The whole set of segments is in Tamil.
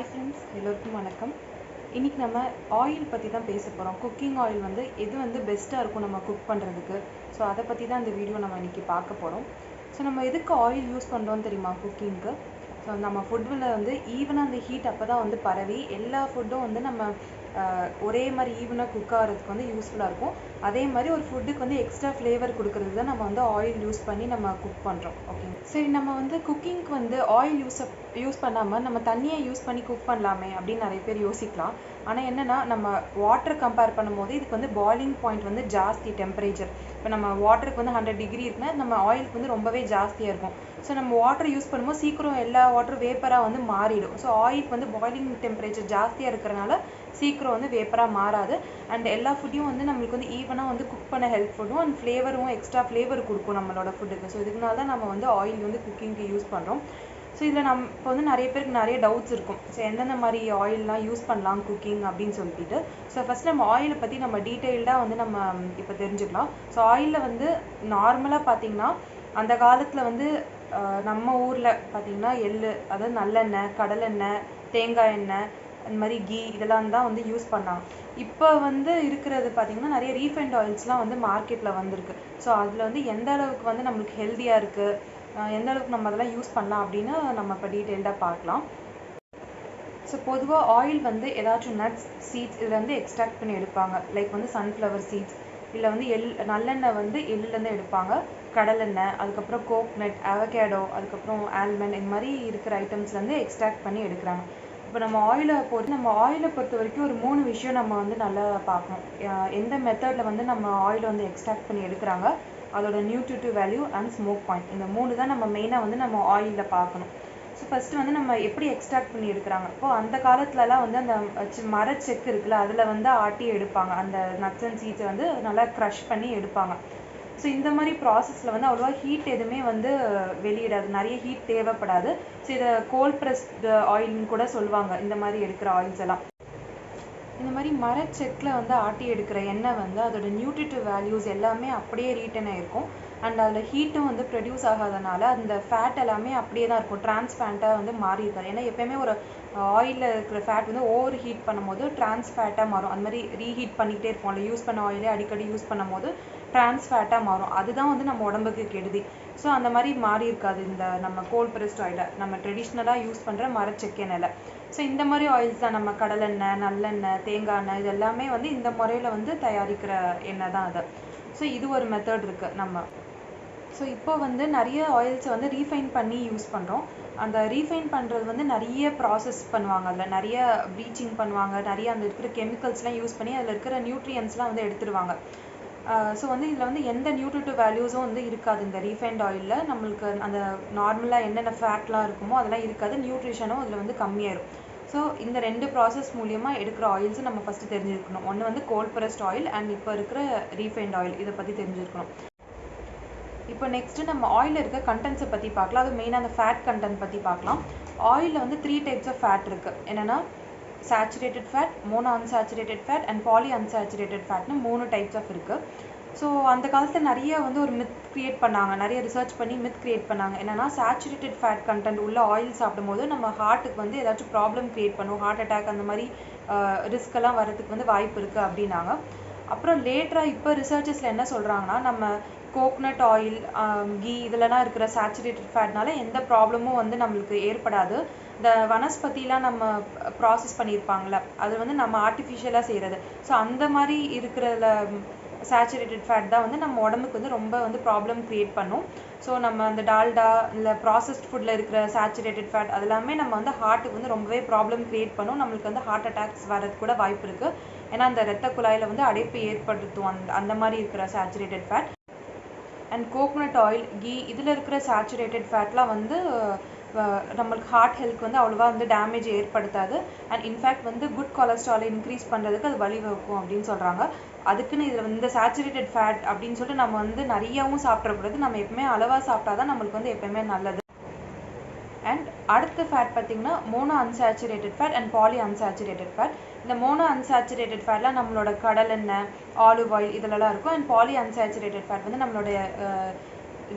ஹாய் ஃப்ரெண்ட்ஸ், எல்லோருக்கும் வணக்கம். இன்றைக்கி நம்ம ஆயில் பற்றி தான் பேச போகிறோம். குக்கிங் ஆயில் எது பெஸ்ட்டாக இருக்கும் நம்ம குக் பண்ணுறதுக்கு. ஸோ அதை பற்றி தான் இந்த வீடியோ நம்ம இன்றைக்கி பார்க்க போகிறோம். ஸோ நம்ம எதுக்கு ஆயில் யூஸ் பண்ணுறோன்னு தெரியுமா குக்கிங்க்கு? ஸோ நம்ம ஃபுட்டில் ஈவனாக அந்த ஹீட் அப்போ தான் பரவி எல்லா ஃபுட்டும் நம்ம ஒரே மாதிரி ஈவனாக குக் ஆகிறதுக்கு யூஸ்ஃபுல்லாக இருக்கும். அதே மாதிரி ஒரு ஃபுட்டுக்கு எக்ஸ்ட்ரா ஃப்ளேவர் கொடுக்கறது தான் நம்ம ஆயில் யூஸ் பண்ணி நம்ம குக் பண்ணுறோம். ஓகே, சரி, நம்ம குக்கிங்க்கு ஆயில் யூஸ் பண்ணாமல் நம்ம தண்ணியை யூஸ் பண்ணி குக் பண்ணலாமே அப்படின்னு நிறைய பேர் யோசிக்கலாம். ஆனால் என்னென்னா, நம்ம வாட்டர் கம்பேர் பண்ணும்போது இதுக்கு பாய்லிங் பாயிண்ட் ஜாஸ்தி டெம்பரேச்சர். இப்போ நம்ம வாட்டருக்கு 100 டிகிரி இருக்குன்னா நம்ம ஆயிலுக்கு ரொம்பவே ஜாஸ்தியாக இருக்கும். ஸோ நம்ம வாட்டர் யூஸ் பண்ணும்போது சீக்கிரம் எல்லா வாட்டரும் வேப்பராக மாறிடும். ஸோ ஆயிலுக்கு பாய்லிங் டெம்பரேச்சர் ஜாஸ்தியாக இருக்கிறனால சீக்கிரம் வேப்பராக மாறாது. அண்ட் எல்லா ஃபுட்டையும் நம்மளுக்கு ஈவனாக குக் பண்ண ஹெல்ப்ஃபுல்லும் அண்ட் ஃப்ளேவரும் எக்ஸ்ட்ரா ஃப்ளேவர் கொடுக்கும் நம்மளோட ஃபுட்டுக்கு. ஸோ இதுக்குனால தான் நம்ம ஆயில் குக்கிங்க்கு யூஸ் பண்ணுறோம். ஸோ இதில் நம்ம இப்போ நிறைய பேருக்கு நிறைய டவுட்ஸ் இருக்கும். ஸோ எந்தெந்த மாதிரி ஆயிலெலாம் யூஸ் பண்ணலாம் குக்கிங் அப்படின்னு சொல்லிட்டு. ஸோ ஃபஸ்ட் நம்ம ஆயிலை பற்றி நம்ம டீட்டெயில்டாக நம்ம இப்போ தெரிஞ்சுக்கலாம். ஸோ ஆயிலில் நார்மலாக பார்த்திங்கன்னா அந்த காலத்தில் நம்ம ஊரில் பார்த்திங்கன்னா எள்ளு, அதாவது நல்லெண்ணெய், கடலெண்ணெய், தேங்காய் எண்ணெய், அந்த மாதிரி கீ இதெல்லாம் தான் யூஸ் பண்ணாங்க. இப்போ இருக்கிறது பார்த்திங்கன்னா நிறைய ரீஃபைண்ட் ஆயில்ஸ்லாம் மார்க்கெட்டில் வந்திருக்கு. ஸோ அதில் எந்த அளவுக்கு நம்மளுக்கு ஹெல்த்தியாக இருக்குது, எந்த அளவுக்கு நம்ம அதெல்லாம் யூஸ் பண்ணலாம் அப்படின்னு நம்ம இப்போ டீட்டெயில்டாக பார்க்கலாம். ஸோ பொதுவாக ஆயில் ஏதாச்சும் நட்ஸ், சீட்ஸ் இதில் எக்ஸ்ட்ராக்ட் பண்ணி எடுப்பாங்க. லைக் சன்ஃப்ளவர் சீட்ஸ், இல்லை நல்லெண்ணெய் எள்ளுலேருந்து எடுப்பாங்க, கடலெண்ணெய், அதுக்கப்புறம் கோக்னட், அவகேடோ, அதுக்கப்புறம் ஆல்மண்ட், இந்த மாதிரி இருக்கிற ஐட்டம்ஸ்லேருந்து எக்ஸ்ட்ராக்ட் பண்ணி எடுக்கிறாங்க. இப்போ நம்ம ஆயிலை பொறுத்த வரைக்கும் ஒரு 3 விஷயம் நம்ம நல்லா பார்க்கணும். எந்த மெத்தடில் நம்ம ஆயில் எக்ஸ்ட்ராக்ட் பண்ணி எடுக்கிறாங்க, அதோட nutritive value and smoke point, இந்த 3 தான் நம்ம மெயினாக நம்ம ஆயிலில் பார்க்கணும். ஸோ ஃபஸ்ட்டு நம்ம எப்படி எக்ஸ்ட்ராக்ட் பண்ணி எடுக்கிறாங்க. இப்போது அந்த காலத்துலலாம் அந்த மரச்செக்கு இருக்குல்ல, அதில் ஆட்டி எடுப்பாங்க. அந்த நட்ஸ் அண்ட் சீட்ஸை நல்லா க்ரஷ் பண்ணி எடுப்பாங்க. ஸோ இந்த மாதிரி ப்ராசஸில் அவ்வளோவா ஹீட் எதுவுமே வெளியிடாது, நிறைய ஹீட் தேவைப்படாது. ஸோ இதை கோல்ட் ப்ரெஸ்டு ஆயில்னு கூட சொல்லுவாங்க இந்த மாதிரி எடுக்கிற ஆயில்ஸ் எல்லாம். இந்த மாதிரி மரச்செக்கில் ஆட்டி எடுக்கிற எண்ணெய் அதோட நியூட்ரிட்டிவ் வேல்யூஸ் எல்லாமே அப்படியே ரீட்டன் ஆகிருக்கும். அண்ட் அதில் ஹீட்டும் ப்ரொடியூஸ் ஆகாதனால அந்த ஃபேட் எல்லாமே அப்படியே தான் இருக்கும், டிரான்ஸ்ஃபேட்டாக மாறி இருக்காது. ஏன்னா எப்போயுமே ஒரு ஆயிலில் இருக்கிற ஃபேட் ஓவர் ஹீட் பண்ணும்போது டிரான்ஸ்ஃபேட்டாக மாறும். அந்த மாதிரி ரீஹீட் பண்ணிக்கிட்டே இருப்போம். அதில் யூஸ் பண்ண ஆயிலே அடிக்கடி யூஸ் பண்ணும் போது டிரான்ஸ்ஃபேட்டாக மாறும். அதுதான் நம்ம உடம்புக்கு கெடுதி. ஸோ அந்த மாதிரி மாறி இருக்காது இந்த நம்ம கோல்ட் ப்ரெஸ்ட் ஆயிலை, நம்ம ட்ரெடிஷ்னலாக யூஸ் பண்ணுற மரச்செக்கு எண்ணெயில். ஸோ இந்த மாதிரி ஆயில்ஸ் தான் நம்ம கடலெண்ணெய், நல்லெண்ணெய், தேங்காய் எண்ணெய், இது எல்லாமே இந்த முறையில் தயாரிக்கிற எண்ணெய் தான் அது. ஸோ இது ஒரு மெத்தட் இருக்குது நம்ம. ஸோ இப்போ நிறைய ஆயில்ஸை ரீஃபைன் பண்ணி யூஸ் பண்ணுறோம். அந்த ரீஃபைன் பண்ணுறது நிறைய ப்ராசஸ் பண்ணுவாங்க. அதில் நிறைய ப்ளீச்சிங் பண்ணுவாங்க, நிறைய அந்த இருக்கிற கெமிக்கல்ஸ்லாம் யூஸ் பண்ணி அதில் இருக்கிற நியூட்ரியன்ஸ்லாம் எடுத்துடுவாங்க. ஸோ இதில் எந்த நியூட்ரிட்டிவ் வேல்யூஸும் இருக்காது இந்த ரீஃபைண்ட் ஆயிலில். நம்மளுக்கு அந்த நார்மலாக என்னென்ன ஃபேட்லாம் இருக்குமோ அதெல்லாம் இருக்காது, நியூட்ரிஷனும் அதில் கம்மியாயிரும். ஸோ இந்த 2 ப்ராசஸ் மூலியமாக எடுக்கிற ஆயில்ஸை நம்ம ஃபஸ்ட்டு தெரிஞ்சிருக்கணும். ஒன்று கோல்ட் ப்ரெஸ்ட் ஆயில் அண்ட் இப்போ இருக்கிற ரீஃபைண்ட் ஆயில், இதை பற்றி தெரிஞ்சிருக்கணும். இப்போ நெக்ஸ்ட்டு நம்ம ஆயிலில் இருக்க கண்டென்ட்ஸை பற்றி பார்க்கலாம். அது மெயினாக அந்த ஃபேட் கண்டென்ட் பற்றி பார்க்கலாம். ஆயிலில் 3 டைப்ஸ் ஆஃப் ஃபேட் இருக்குது. என்னென்னா saturated fat, mono unsaturated fat and poly unsaturated ஃபேட்னு 3 டைப்ஸ் ஆஃப் இருக்குது. ஸோ அந்த காலத்தில் நிறைய ஒரு மித் க்ரியேட் பண்ணாங்க, நிறைய ரிசர்ச் பண்ணி மித் க்ரியேட் பண்ணாங்க. என்னென்னா சேச்சுரேட்டட் ஃபேட் கண்டென்ட் உள்ள ஆயில் சாப்பிடும்போது நம்ம ஹார்ட்டுக்கு ஏதாச்சும் ப்ராப்ளம் க்ரியேட் பண்ணும், ஹார்ட் அட்டாக் அந்த மாதிரி ரிஸ்க்கெல்லாம் வரதுக்கு வாய்ப்பு இருக்குது அப்படின்னாங்க. அப்புறம் லேட்டராக இப்போ ரிசர்ச்சஸில் என்ன சொல்கிறாங்கன்னா, நம்ம கோக்னட் ஆயில், கீ இதிலலாம் இருக்கிற சேச்சுரேட்டட் ஃபேட்னால எந்த ப்ராப்ளமும் நம்மளுக்கு ஏற்படாது. இந்த வனஸ்பதிலாம் நம்ம ப்ராசஸ் பண்ணியிருப்பாங்களே, அது நம்ம ஆர்டிஃபிஷியலாக செய்கிறது. ஸோ அந்த மாதிரி இருக்கிறதுல சேச்சுரேட்டட் ஃபேட் தான் நம்ம உடம்புக்கு ரொம்ப ப்ராப்ளம் க்ரியேட் பண்ணும். ஸோ நம்ம அந்த டால்டா இல்லை ப்ராசஸ்ட் ஃபுட்டில் இருக்கிற சேச்சுரேட்டட் ஃபேட் அதெல்லாமே நம்ம ஹார்ட்டுக்கு ரொம்பவே ப்ராப்ளம் க்ரியேட் பண்ணும். நம்மளுக்கு ஹார்ட் அட்டாக்ஸ் வரது கூட வாய்ப்பு இருக்குது. ஏன்னா அந்த இரத்த குழாயில் அடைப்பு ஏற்படுத்தும் அந்த மாதிரி இருக்கிற saturated fat. And coconut oil, ghee இதில் இருக்கிற சேச்சுரேட்டட் ஃபேட்லாம் நம்மளுக்கு ஹார்ட் ஹெல்த் அவ்வளோவா டேமேஜ் ஏற்படுத்தாது. அண்ட் இன்ஃபேக்ட் குட் கொலஸ்ட்ராலை இன்க்ரீஸ் பண்ணுறதுக்கு அது வழிவகுக்கும் அப்படின்னு சொல்கிறாங்க. அதுக்குன்னு இதில் இந்த சேச்சுரேட்டட் ஃபேட் அப்படின்னு சொல்லிட்டு நம்ம நிறையாவும் சாப்பிடக்கூடாது. நம்ம எப்பவுமே அளவாக சாப்பிட்டா தான் நம்மளுக்கு எப்பவுமே நல்லது. அண்ட் அடுத்த ஃபேட் பார்த்திங்கன்னா mono unsaturated fat and poly unsaturated fat. இந்த மோனோ அன்சேச்சுரேட்டட் ஃபேட்லாம் நம்மளோட கடலெண்ணெய், ஆலிவ் ஆயில் இதிலலாம் இருக்கும். அண்ட் பாலி அன்சேச்சுரேட்டட் ஃபேட் நம்மளுடைய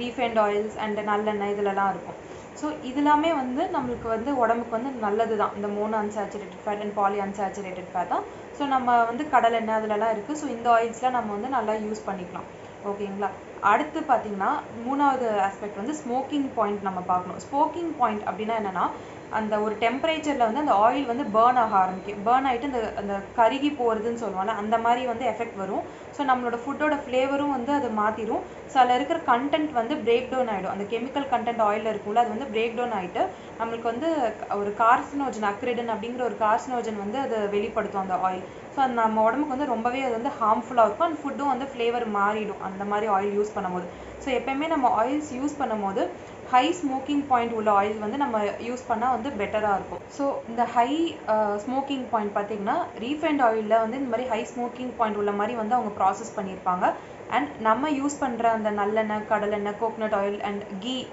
ரீஃபைண்ட் ஆயில்ஸ் அண்ட் நல்லெண்ணெய் இதிலலாம் இருக்கும். ஸோ இதெல்லாமே வந்து நம்மளுக்கு வந்து உடம்புக்கு வந்து நல்லது தான். இந்த mono unsaturated fat and poly unsaturated fat தான். ஸோ நம்ம வந்து கடலை எண்ணெய் அதுலலாம் இருக்குது. ஸோ இந்த ஆயில்ஸ்லாம் நம்ம வந்து நல்லா யூஸ் பண்ணிக்கலாம். ஓகேங்களா. அடுத்து பார்த்தீங்கன்னா 3வது ஆஸ்பெக்ட் வந்து ஸ்மோக்கிங் பாயிண்ட் நம்ம பார்க்கணும். ஸ்மோக்கிங் பாயிண்ட் அப்படின்னா என்னென்னா, அந்த ஒரு டெம்பரேச்சரில் வந்து அந்த ஆயில் வந்து பேர்ன் ஆக ஆரம்பிக்கும். பேர்ன் ஆகிட்டு அந்த அந்த கருகி போகிறதுன்னு சொல்லுவாங்க, அந்த மாதிரி வந்து எஃபெக்ட் வரும். ஸோ நம்மளோட ஃபுட்டோட ஃப்ளேவரும் வந்து அது மாற்றிடும். ஸோ அதில் இருக்கிற கண்டென்ட் வந்து பிரேக் டவுன் ஆகிடும். அந்த கெமிக்கல் கண்டென்ட் ஆயிலில் இருக்கும்ல, அது வந்து பிரேக் டவுன் ஆகிட்டு நம்மளுக்கு வந்து ஒரு கார்சினோஜன், அக்ரிடன் அப்படிங்கிற ஒரு கார்சினோஜன் வந்து அது வெளிப்படுத்தும் அந்த ஆயில். ஸோ அது நம்ம உடம்புக்கு வந்து ரொம்பவே அது வந்து ஹார்ம்ஃபுல்லாக இருக்கும். அந்த ஃபுட்டும் வந்து ஃப்ளேவர் மாறிடும் அந்த மாதிரி ஆயில் யூஸ் பண்ணும்போது. ஸோ எப்போயுமே நம்ம ஆயில்ஸ் யூஸ் பண்ணும்போது ஹை ஸ்மோக்கிங் பாயிண்ட் உள்ள ஆயில் வந்து நம்ம யூஸ் பண்ணால் வந்து பெட்டராக இருக்கும். ஸோ இந்த ஹை ஸ்மோக்கிங் பாயிண்ட் பார்த்தீங்கன்னா ரீஃபைண்ட் ஆயிலில் வந்து இந்த மாதிரி ஹை ஸ்மோக்கிங் பாயிண்ட் உள்ள மாதிரி வந்து அவங்க ப்ராசஸ் பண்ணியிருப்பாங்க. அண்ட் நம்ம யூஸ் பண்ணுற அந்த நல்லெண்ணெய், கடலெண்ணெய், கோகனட் ஆயில் அண்ட்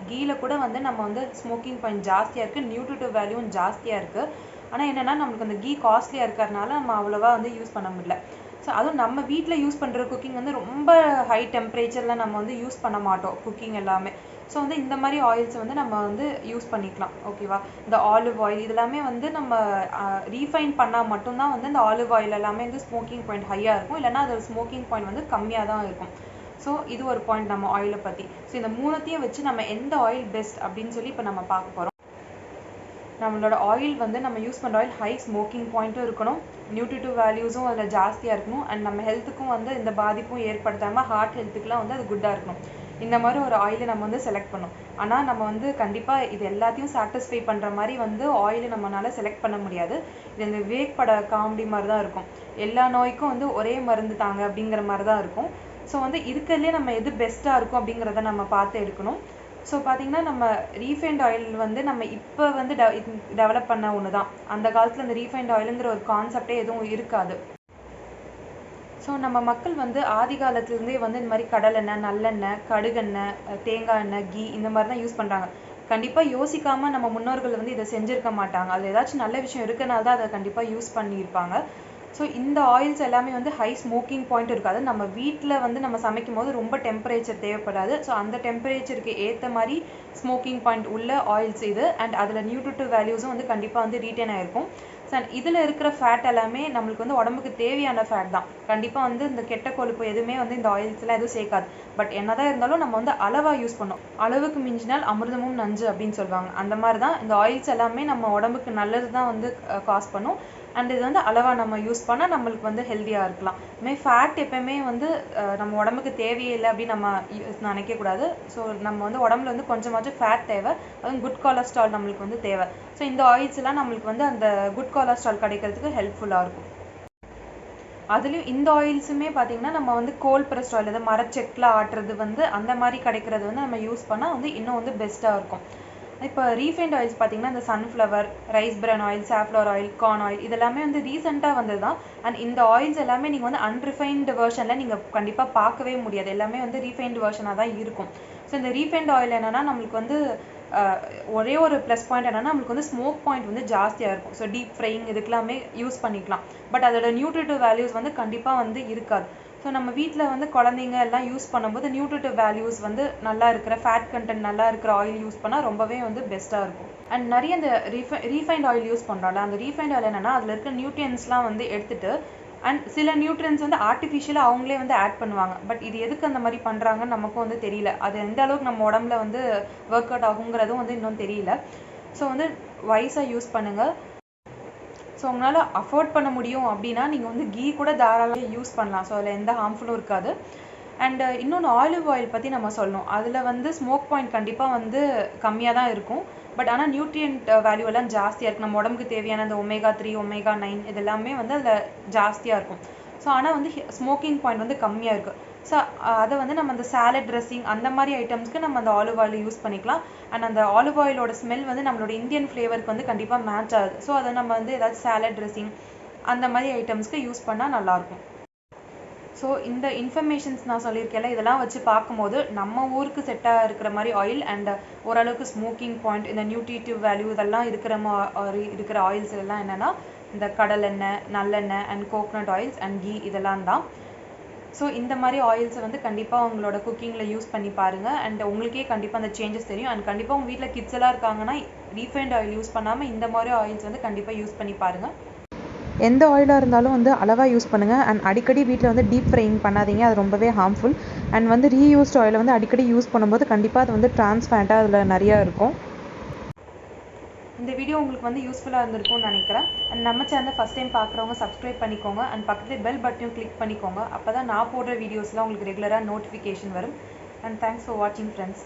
கீயில் கூட வந்து நம்ம வந்து ஸ்மோக்கிங் பாயிண்ட் ஜாஸ்தியாக இருக்குது, நியூட்ரிட்டிவ் வேல்யூவும் ஜாஸ்தியாக இருக்குது. ஆனால் என்னென்னா நம்மளுக்கு அந்த கீ காஸ்ட்லியாக இருக்கிறதுனால நம்ம அவ்வளோவா வந்து யூஸ் பண்ண முடியல. ஸோ அதுவும் நம்ம வீட்டில் யூஸ் பண்ணுற குக்கிங் வந்து ரொம்ப ஹை டெம்பரேச்சரில் நம்ம வந்து யூஸ் பண்ண மாட்டோம் குக்கிங் எல்லாமே. ஸோ வந்து இந்த மாதிரி ஆயில்ஸ் வந்து நம்ம வந்து யூஸ் பண்ணிக்கலாம். ஓகேவா. இந்த ஆலிவ் ஆயில் இதெல்லாமே வந்து நம்ம ரீஃபைன் பண்ணால் மட்டும்தான் வந்து இந்த ஆலிவ் ஆயில் எல்லாமே வந்து ஸ்மோக்கிங் பாயிண்ட் ஹையாக இருக்கும், இல்லைனா அதோட ஸ்மோக்கிங் பாயிண்ட் வந்து கம்மியாக தான் இருக்கும். ஸோ இது ஒரு பாயிண்ட் நம்ம ஆயிலை பற்றி. ஸோ இந்த மூணுத்தையும் வச்சு நம்ம எந்த ஆயில் பெஸ்ட் அப்படின்னு சொல்லி இப்போ நம்ம பார்க்க போகிறோம். நம்மளோட ஆயில் வந்து நம்ம யூஸ் பண்ணுற ஆயில் ஹை ஸ்மோக்கிங் பாயிண்ட்டும் இருக்கணும், நியூட்ரிட்டிவ் வேல்யூஸும் அதில் ஜாஸ்தியாக இருக்கணும், அண்ட் நம்ம ஹெல்த்துக்கும் வந்து இந்த பாதிப்பும் ஏற்படுத்தாமல் ஹார்ட் ஹெல்த்துக்குலாம் வந்து அது குட்டாக இருக்கணும். இந்த மாதிரி ஒரு ஆயிலை நம்ம வந்து செலக்ட் பண்ணோம். ஆனால் நம்ம வந்து கண்டிப்பாக இது எல்லாத்தையும் சாட்டிஸ்ஃபை பண்ணுற மாதிரி வந்து ஆயிலை நம்மளால செலக்ட் பண்ண முடியாது. இது இந்த விவேக் பட காமெடி மாதிரி தான் இருக்கும். எல்லா நோய்க்கும் வந்து ஒரே மருந்து தாங்க அப்படிங்கிற மாதிரி தான் இருக்கும். ஸோ வந்து இருக்கிறதுலே நம்ம எது பெஸ்ட்டாக இருக்கும் அப்படிங்கிறத நம்ம பார்த்து எடுக்கணும். ஸோ பார்த்தீங்கன்னா நம்ம ரீஃபைண்ட் ஆயில் வந்து நம்ம இப்போ வந்து டெவலப் பண்ண ஒன்று தான். அந்த காலத்தில் இந்த ரீஃபைண்ட் ஆயிலுங்கிற ஒரு கான்செப்டே எதுவும் இருக்காது. ஸோ நம்ம மக்கள் வந்து ஆதி காலத்துலேருந்தே வந்து இந்த மாதிரி கடலெண்ணெய், நல்லெண்ணெய், கடுகெண்ணெய், தேங்காய் எண்ணெய், கீ இந்த மாதிரி தான் யூஸ் பண்ணுறாங்க. கண்டிப்பாக யோசிக்காமல் நம்ம முன்னோர்கள் வந்து இதை செஞ்சுருக்க மாட்டாங்க. அதில் ஏதாச்சும் நல்ல விஷயம் இருக்கனால தான் அதை கண்டிப்பாக யூஸ் பண்ணியிருப்பாங்க. ஸோ இந்த ஆயில்ஸ் எல்லாமே வந்து ஹை ஸ்மோக்கிங் பாயிண்ட் இருக்காது. நம்ம வீட்டில் வந்து நம்ம சமைக்கும் போது ரொம்ப டெம்பரேச்சர் தேவைப்படாது. ஸோ அந்த டெம்பரேச்சருக்கு ஏற்ற மாதிரி ஸ்மோக்கிங் பாயிண்ட் உள்ள ஆயில்ஸ் இது. அண்ட் அதில் நியூட்ரிட்டிவ் வேல்யூஸும் வந்து கண்டிப்பாக வந்து ரீட்டைன் ஆகிருக்கும். ஸோ இதில் இருக்கிற ஃபேட் எல்லாமே நம்மளுக்கு வந்து உடம்புக்கு தேவையான ஃபேட் தான். கண்டிப்பாக வந்து இந்த கெட்ட கொழுப்பு எதுவுமே வந்து இந்த ஆயில்ஸ்லாம் எதுவும் சேர்க்காது. பட் என்னதான் இருந்தாலும் நம்ம வந்து அளவாக யூஸ் பண்ணோம். அளவுக்கு மிஞ்சினால் அமிர்தமும் நஞ்சு அப்படின்னு சொல்லுவாங்க. அந்த மாதிரி தான் இந்த ஆயில்ஸ் எல்லாமே நம்ம உடம்புக்கு நல்லது தான் வந்து காஸ் பண்ணும். அண்ட் இது வந்து அளவாக நம்ம யூஸ் பண்ணால் நம்மளுக்கு வந்து ஹெல்த்தியாக இருக்கலாம். இதுமாதிரி ஃபேட் எப்போயுமே வந்து நம்ம உடம்புக்கு தேவையே இல்லை அப்படின்னு நம்ம நினைக்கக்கூடாது. ஸோ நம்ம வந்து உடம்புல வந்து கொஞ்சமாச்சும் ஃபேட் தேவை, அதுவும் குட் கொலஸ்ட்ரால் நம்மளுக்கு வந்து தேவை. ஸோ இந்த ஆயில்ஸ் எல்லாம் நம்மளுக்கு வந்து அந்த குட் கொலஸ்ட்ரால் கிடைக்கிறதுக்கு ஹெல்ப்ஃபுல்லாக இருக்கும். அதுலேயும் இந்த ஆயில்ஸுமே பார்த்தீங்கன்னா நம்ம வந்து கோல்ட் ப்ரெஸ்ட் ஆயில், அது மரச்செக்கில் ஆட்டுறது வந்து அந்த மாதிரி கிடைக்கிறது வந்து நம்ம யூஸ் பண்ணால் வந்து இன்னும் வந்து பெஸ்ட்டாக இருக்கும். இப்போ ரீஃபைண்ட் ஆயில்ஸ் பார்த்தீங்கன்னா இந்த சன்ஃப்ளவர், ரைஸ் பிரான் oil, safflower oil, corn oil இதெல்லாமே வந்து ரீசெண்டாக வந்தது தான். அண்ட் இந்த ஆயில்ஸ் எல்லாமே நீங்கள் வந்து அன்ரிஃபைன்டு வெர்ஷனில் நீங்கள் கண்டிப்பாக பார்க்கவே முடியாது. எல்லாமே வந்து ரீஃபைன்டு வெர்ஷனாக தான் இருக்கும். ஸோ இந்த ரீஃபைண்ட் ஆயில் என்னென்னா நம்மளுக்கு வந்து ஒரே ஒரு ப்ளஸ் பாயிண்ட் என்னென்னா நம்மளுக்கு வந்து ஸ்மோக் பாயிண்ட் வந்து ஜாஸ்தியாக இருக்கும். ஸோ டீப் ஃப்ரையிங் இதுக்கெல்லாமே யூஸ் பண்ணிக்கலாம். பட் அதோட நியூட்ரிட்டிவ் வேல்யூஸ் வந்து கண்டிப்பாக வந்து இருக்காது. ஸோ நம்ம வீட்டில் வந்து குழந்தைங்க எல்லாம் யூஸ் பண்ணும்போது நியூட்ரிட்டிவ் வேல்யூஸ் வந்து நல்லா இருக்கிற ஃபேட் கண்டென்ட் நல்லா இருக்கிற ஆயில் யூஸ் பண்ணால் ரொம்பவே வந்து பெஸ்ட்டாக இருக்கும். அண்ட் நிறைய இந்த ரீஃபைண்ட் ஆயில் யூஸ் பண்ணுறோம்ல, அந்த ரீஃபைண்ட் ஆயில் என்னென்னா அதில் இருக்கிற நியூட்ரியன்ஸ்லாம் வந்து எடுத்துட்டு அண்ட் சில நியூட்ரியன்ஸ் வந்து ஆர்டிஃபிஷியலாக அவங்களே வந்து ஆட் பண்ணுவாங்க. பட் இது எதுக்கு அந்த மாதிரி பண்ணுறாங்கன்னு நமக்கும் வந்து தெரியல. அது எந்த அளவுக்கு நம்ம உடம்புல வந்து ஒர்க் அவுட் ஆகுங்கிறதும் வந்து இன்னும் தெரியல. ஸோ வந்து வைஸாக யூஸ் பண்ணுங்கள். ஸோ உங்களால் அஃபோர்ட் பண்ண முடியும் அப்படின்னா நீங்கள் வந்து கீ கூட தாராளமாக யூஸ் பண்ணலாம். ஸோ அதில் எந்த ஹார்ம்ஃபுல்லும் இருக்காது. அண்ட் இன்னொன்று ஆலிவ் ஆயில் பற்றி நம்ம சொல்லணும். அதில் வந்து ஸ்மோக் பாயிண்ட் கண்டிப்பாக வந்து கம்மியாக தான் இருக்கும். பட் ஆனால் நியூட்ரியன்ட் வேல்யூ எல்லாம் ஜாஸ்தியாக இருக்குது. நம்ம உடம்புக்கு தேவையான அந்த omega-3, omega-9 இதெல்லாமே வந்து அதில் ஜாஸ்தியாக இருக்கும். ஸோ ஆனால் வந்து ஸ்மோக்கிங் பாயிண்ட் வந்து கம்மியாக இருக்குது. ஸோ அதை வந்து நம்ம அந்த சாலட் ட்ரெஸ்ஸிங் அந்த மாதிரி ஐட்டம்ஸ்க்கு நம்ம அந்த ஆலிவ் ஆயில் யூஸ் பண்ணிக்கலாம். அண்ட் அந்த ஆலிவ் ஆயிலோட ஸ்மெல் வந்து நம்மளோட இந்தியன் ஃப்ளேவருக்கு வந்து கண்டிப்பாக மேட்ச் ஆகுது. ஸோ அதை நம்ம வந்து ஏதாச்சும் சாலட் ட்ரெஸ்ஸிங் அந்த மாதிரி ஐட்டம்ஸ்க்கு யூஸ் பண்ணால் நல்லாயிருக்கும். ஸோ இந்த இன்ஃபர்மேஷன்ஸ் நான் சொல்லியிருக்கேன்ல, இதெல்லாம் வச்சு பார்க்கும்போது நம்ம ஊருக்கு செட்டாக இருக்கிற மாதிரி ஆயில் அண்ட் ஓரளவுக்கு ஸ்மோக்கிங் பாயிண்ட், இந்த நியூட்ரிட்டிவ் வேல்யூ இதெல்லாம் இருக்கிற ஆயில்ஸ் எல்லாம் என்னென்னா இந்த கடலெண்ணெய், நல்லெண்ணெய் and coconut oils and ghee இதெல்லாம் தான். ஸோ இந்த மாதிரி ஆயில்ஸை வந்து கண்டிப்பாக உங்களோட குக்கிங்கில் யூஸ் பண்ணி பாருங்கள். அண்ட் உங்களுக்கே கண்டிப்பாக அந்த சேஞ்சஸ் தெரியும். அண்ட் கண்டிப்பாக உங்கள் வீட்டில் கிட்ஸ் எல்லாம் இருக்காங்கன்னா ரீஃபைண்ட் ஆயில் யூஸ் பண்ணாமல் இந்த மாதிரி ஆயில்ஸ் வந்து கண்டிப்பாக யூஸ் பண்ணி பாருங்கள். எந்த ஆயிலாக இருந்தாலும் வந்து அளவாக யூஸ் பண்ணுங்கள். அண்ட் அடிக்கடி வீட்டில் வந்து டீப் ஃப்ரையிங் பண்ணாதீங்க, அது ரொம்பவே ஹார்ம்ஃபுல். அண்ட் வந்து ரீயூஸ்ட் ஆயிலை வந்து அடிக்கடி யூஸ் பண்ணும்போது கண்டிப்பாக அது வந்து ட்ரான்ஸ் ஃபேட்டாக அதில் நிறையா இருக்கும். இந்த வீடியோ உங்களுக்கு வந்து யூஸ்ஃபுல்லாக இருந்திருக்கும்னு நினைக்கிறேன். அண்ட் நம்ம சேனலை ஃபஸ்ட் டைம் பார்க்குறவங்க சப்ஸ்கிரைப் பண்ணிக்கோங்க. அண்ட் பக்கத்தில் பெல் பட்டனையும் கிளிக் பண்ணிக்கோங்க. அப்போ தான் நான் போடுற வீடியோஸ்லாம் உங்களுக்கு ரெகுலராக நோட்டிஃபிகேஷன் வரும். அண்ட் தேங்க்ஸ் ஃபார் வாட்சிங் ஃப்ரெண்ட்ஸ்.